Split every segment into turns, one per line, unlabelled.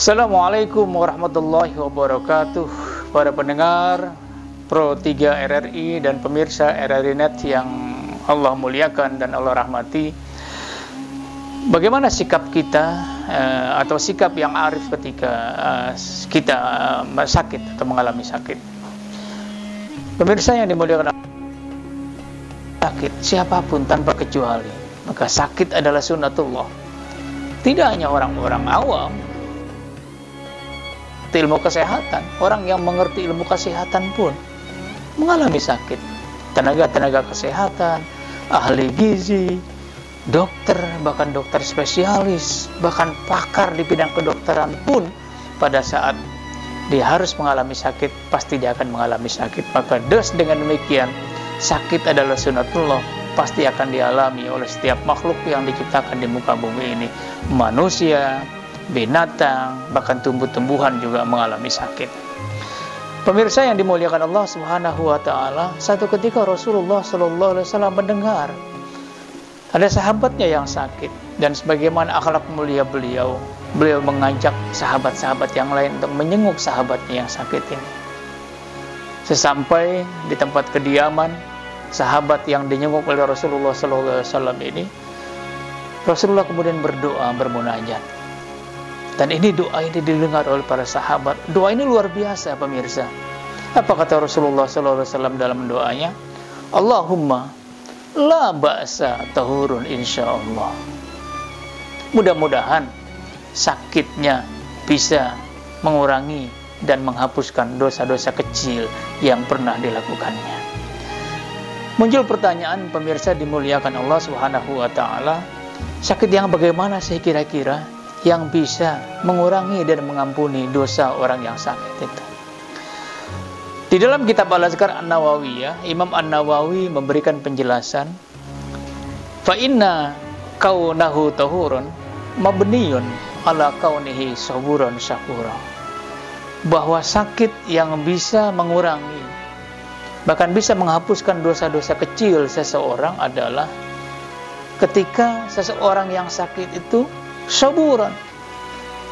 Assalamualaikum warahmatullahi wabarakatuh. Para pendengar Pro 3 RRI dan pemirsa RRI Net yang Allah muliakan dan Allah rahmati, bagaimana sikap kita atau sikap yang arif ketika kita sakit atau mengalami sakit? Pemirsa yang dimuliakan Allah, sakit siapapun tanpa kecuali, maka sakit adalah sunnatullah. Tidak hanya orang-orang awam ilmu kesehatan, orang yang mengerti ilmu kesehatan pun mengalami sakit. Tenaga-tenaga kesehatan, ahli gizi, dokter, bahkan dokter spesialis, bahkan pakar di bidang kedokteran pun pada saat dia harus mengalami sakit, pasti dia akan mengalami sakit. Maka dengan demikian, sakit adalah sunnatullah, pasti akan dialami oleh setiap makhluk yang diciptakan di muka bumi ini. Manusia, binatang, bahkan tumbuh-tumbuhan juga mengalami sakit. Pemirsa yang dimuliakan Allah Subhanahu wa taala, satu ketika Rasulullah sallallahu alaihi wasallam mendengar ada sahabatnya yang sakit, dan sebagaimana akhlak mulia beliau mengajak sahabat-sahabat yang lain untuk menjenguk sahabatnya yang sakit ini. Sesampai di tempat kediaman sahabat yang dijenguk oleh Rasulullah sallallahu alaihi wasallam ini, Rasulullah kemudian berdoa, bermunajat. Dan ini doa ini didengar oleh para sahabat. Doa ini luar biasa, pemirsa. Apa kata Rasulullah SAW dalam doanya? Allahumma la ba'sa tahurun insyaallah. Mudah-mudahan sakitnya bisa mengurangi dan menghapuskan dosa-dosa kecil yang pernah dilakukannya. Muncul pertanyaan, pemirsa dimuliakan Allah Subhanahu wa taala, sakit yang bagaimana sih kira-kira yang bisa mengurangi dan mengampuni dosa orang yang sakit itu? Di dalam kitab Al-Azkar An-Nawawiyah, Imam An-Nawawi memberikan penjelasan, fa inna kaunahu tahurun mabniyun ala kaunihi saburan syakura, bahwa sakit yang bisa mengurangi bahkan bisa menghapuskan dosa-dosa kecil seseorang adalah ketika seseorang yang sakit itu saburan,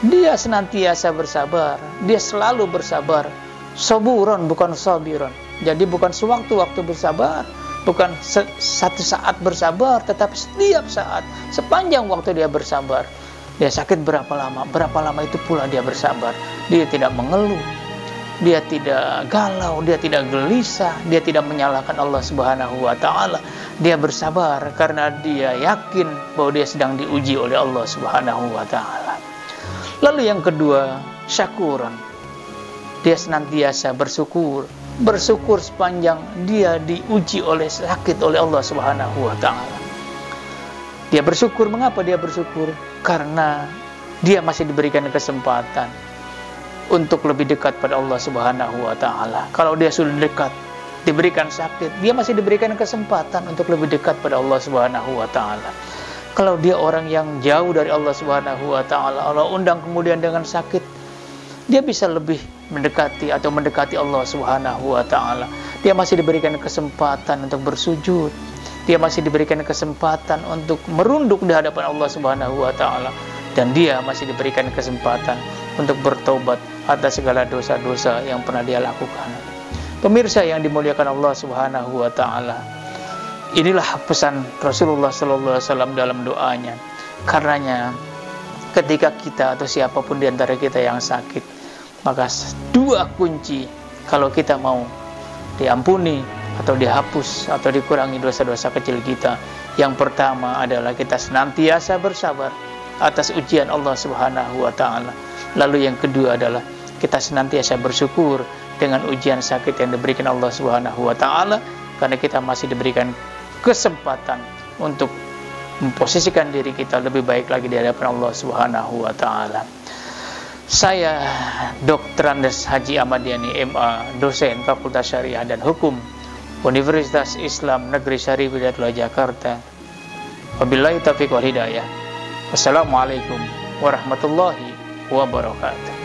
dia senantiasa bersabar, dia selalu bersabar. Saburan bukan sabiran. Jadi bukan sewaktu-waktu bersabar, bukan satu saat bersabar, tetapi setiap saat, sepanjang waktu dia bersabar. Dia sakit berapa lama itu pula dia bersabar. Dia tidak mengeluh, dia tidak galau, dia tidak gelisah, dia tidak menyalahkan Allah Subhanahu wa taala. Dia bersabar karena dia yakin bahwa dia sedang diuji oleh Allah Subhanahu wa taala. Lalu yang kedua, syakuran. Dia senantiasa bersyukur sepanjang dia diuji oleh sakit oleh Allah Subhanahu wa taala. Dia bersyukur, mengapa dia bersyukur? Karena dia masih diberikan kesempatan untuk lebih dekat pada Allah Subhanahu wa taala. Kalau dia sudah dekat, diberikan sakit, dia masih diberikan kesempatan untuk lebih dekat pada Allah Subhanahu wa taala. Kalau dia orang yang jauh dari Allah Subhanahu wa taala, Allah undang kemudian dengan sakit, dia bisa lebih mendekati Allah Subhanahu wa taala. Dia masih diberikan kesempatan untuk bersujud. Dia masih diberikan kesempatan untuk merunduk di hadapan Allah Subhanahu wa taala, dan dia masih diberikan kesempatan untuk bertobat atas segala dosa-dosa yang pernah dia lakukan. Pemirsa yang dimuliakan Allah Subhanahu wa taala, inilah pesan Rasulullah sallallahu alaihi wasallam dalam doanya. Karenanya ketika kita atau siapapun di antara kita yang sakit, maka dua kunci kalau kita mau diampuni atau dihapus atau dikurangi dosa-dosa kecil kita. Yang pertama adalah kita senantiasa bersabar atas ujian Allah Subhanahu wa taala. Lalu yang kedua adalah kita senantiasa bersyukur dengan ujian sakit yang diberikan Allah Subhanahu wa taala, karena kita masih diberikan kesempatan untuk memposisikan diri kita lebih baik lagi di hadapan Allah Subhanahu wa taala. Saya Dr. Andes Haji Ahmad Yani MA, dosen Fakultas Syariah dan Hukum Universitas Islam Negeri Syarif Hidayatullah Jakarta. Wabillahi taufiq wal hidayah. Wassalamualaikum warahmatullahi wabarakatuh.